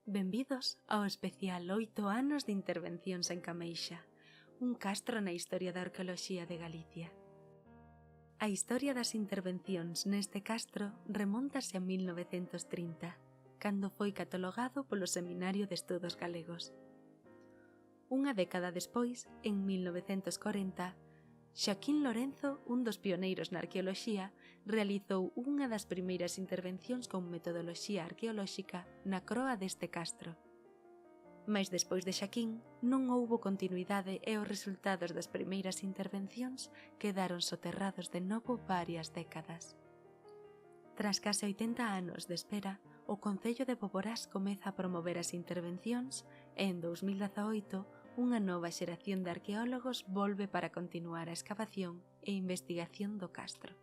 Benvidos ao especial 8 anos de intervencións en Cameixa, un castro na historia da arqueoloxía de Galicia. A historia das intervencións neste castro remóntase a 1930, cando foi catalogado polo Seminario de Estudos Galegos. Unha década despois, en 1940, Xaquín Lorenzo, un dos pioneiros na arqueoloxía, realizou unha das primeiras intervencións con metodoloxía arqueolóxica na croa deste castro. Mais despois de Xaquín, non houbo continuidade e os resultados das primeiras intervencións quedaron soterrados de novo varias décadas. Tras case 80 anos de espera, o Concello de Boborás comeza a promover as intervencións e en 2018 unha nova xeración de arqueólogos volve para continuar a escavación e investigación do castro.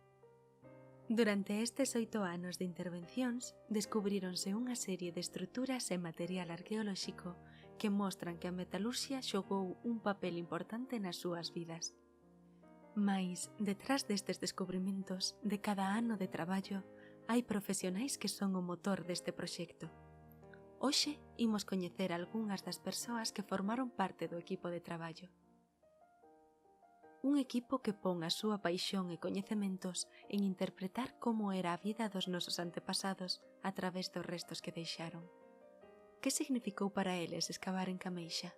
Durante estes 8 anos de intervencións, descubríronse unha serie de estruturas e material arqueolóxico que mostran que a metalurxia xogou un papel importante nas súas vidas. Mais, detrás destes descubrimentos, de cada ano de traballo, hai profesionais que son o motor deste proxecto. Hoxe imos coñecer algunhas das persoas que formaron parte do equipo de traballo. Un equipo que pon a súa paixón e coñecementos en interpretar como era a vida dos nosos antepasados a través dos restos que deixaron. Que significou para eles escavar en Cameixa?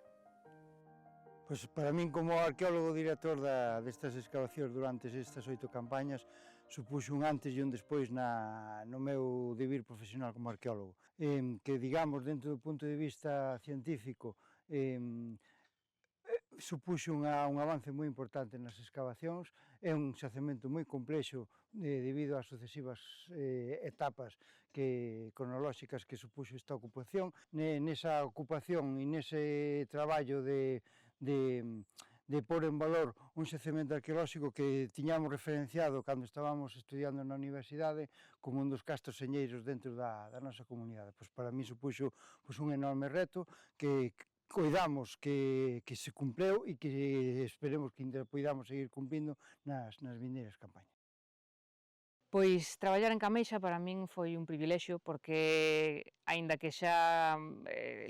Pois para min, como arqueólogo director destas excavacións durante estas 8 campañas, supuxo un antes e un despois no meu vivir profesional como arqueólogo. Que, digamos, dentro do punto de vista científico, supuxo un avance moi importante nas excavacións. É un xacemento moi complexo debido ás sucesivas etapas cronolóxicas que supuxo esta ocupación. Nesa ocupación e nese traballo de pôr en valor un xacemento arqueolóxico que tiñamos referenciado cando estábamos estudiando na universidade como un dos castros señeiros dentro da nosa comunidade. Pois para mí supuxo un enorme reto que coidamos que se cumpleu e que esperemos que poidamos seguir cumplindo nas vindeiras campañas. Pois traballar en Cameixa para min foi un privilexio porque, aínda que xa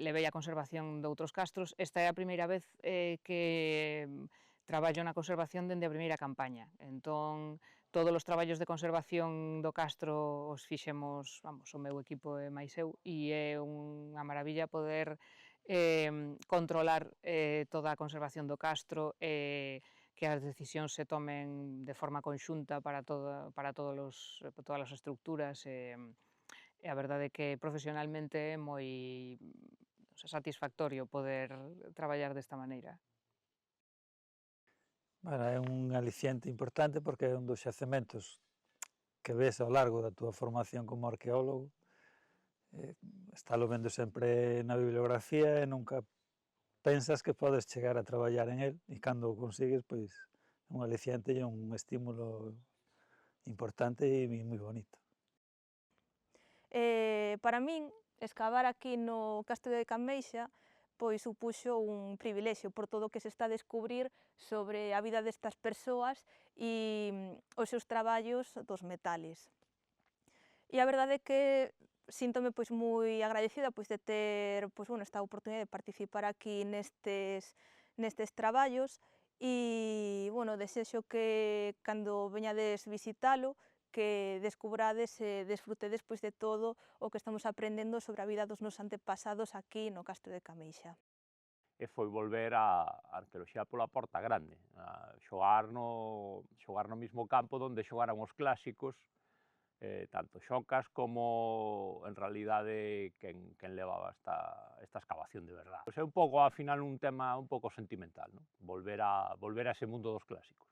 levei a conservación de outros castros, esta é a primeira vez que traballo na conservación dende a primeira campaña. Entón, todos os traballos de conservación do castro os fixemos, o meu equipo e máis eu, e é unha maravilla poder controlar toda a conservación do castro e que as decisións se tomen de forma conxunta para todas as estructuras e a verdade é que profesionalmente é moi satisfactorio poder traballar desta maneira. É un aliciente importante porque é un dos xacementos que ves ao largo da túa formación como arqueólogo. Estalo vendo sempre na bibliografía e nunca pensas que podes chegar a traballar en el, e cando o consigues, pois é un aliciente e un estímulo importante e moi bonito. Para min, escavar aquí no castro de Cameixa pois supuxo un privilexio por todo o que se está a descubrir sobre a vida destas persoas e os seus traballos dos metales. E a verdade é que síntome pois moi agradecida pois de ter esta oportunidade de participar aquí nestes traballos e desexo que cando veñades visitalo que descubrades e desfrutedes pois de todo o que estamos aprendendo sobre a vida dos nosos antepasados aquí no castro de Cameixa. E foi volver a arqueoloxía pola porta grande, a xogar no mismo campo onde xogaran os clásicos, tanto Xocas como, en realidade, quen levaba esta excavación de verdade. Pois é un pouco, ao final, un tema un pouco sentimental, non? Volver a ese mundo dos clásicos.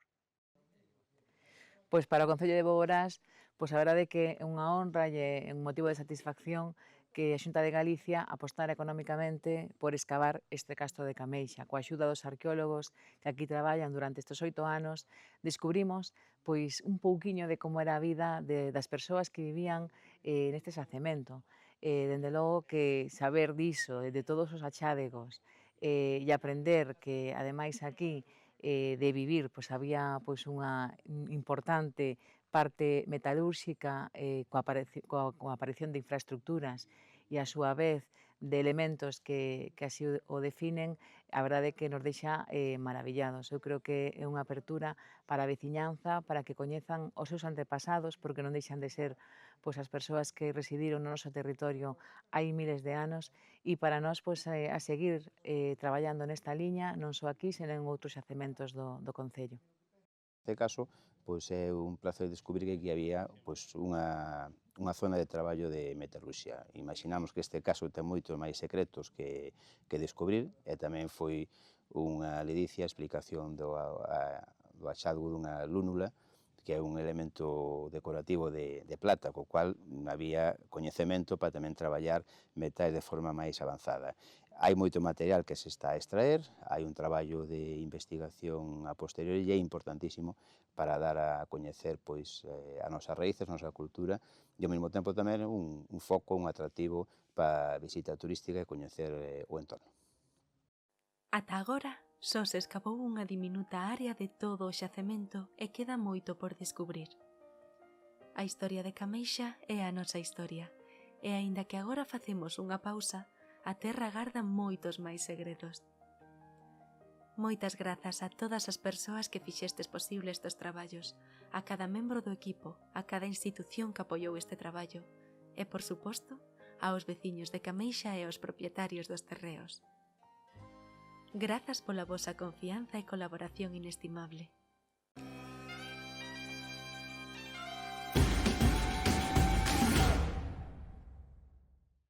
Pois para o Concello de Boborás, pois a verdade é que é unha honra e un motivo de satisfacción que a Xunta de Galicia apostara económicamente por escavar este castro de Cameixa. Coa axuda dos arqueólogos que aquí traballan durante estes 8 anos, descubrimos pois un pouquiño de como era a vida das persoas que vivían neste xacemento. Dende logo que saber diso, de todos os achádegos, e aprender que, ademais, aquí de vivir, pois había pois unha importante parte metalúrxica coa aparición de infraestructuras e, a súa vez, elementos que así o definen, a verdade é que nos deixa maravillados. Eu creo que é unha apertura para a veciñanza, para que coñezan os seus antepasados, porque non deixan de ser pois, as persoas que residiron no noso territorio hai miles de anos, e para nós pois, a seguir traballando nesta liña, non só aquí, senón en outros xacementos do Concello. Neste caso, pois é un placer descubrir que aquí había pois, unha zona de traballo de metalurxia. Imaginamos que este caso ten moitos máis secretos que descubrir e tamén foi unha ledicia explicación do achado dunha lúnula que é un elemento decorativo de plata, co cual había coñecemento para tamén traballar metais de forma máis avanzada. Hai moito material que se está a extraer, hai un traballo de investigación a posteriori e é importantísimo para dar a coñecer pois, as nosas raíces, a nosa cultura e ao mesmo tempo tamén un foco, un atractivo para a visita turística e coñecer o entorno. Ata agora, só se escavou unha diminuta área de todo o xacemento e queda moito por descubrir. A historia de Cameixa é a nosa historia, e aínda que agora facemos unha pausa, a terra garda moitos máis segredos. Moitas grazas a todas as persoas que fixestes posible estes traballos, a cada membro do equipo, a cada institución que apoiou este traballo, e, por suposto, aos veciños de Cameixa e aos propietarios dos terreos. Grazas pola vosa confianza e colaboración inestimable.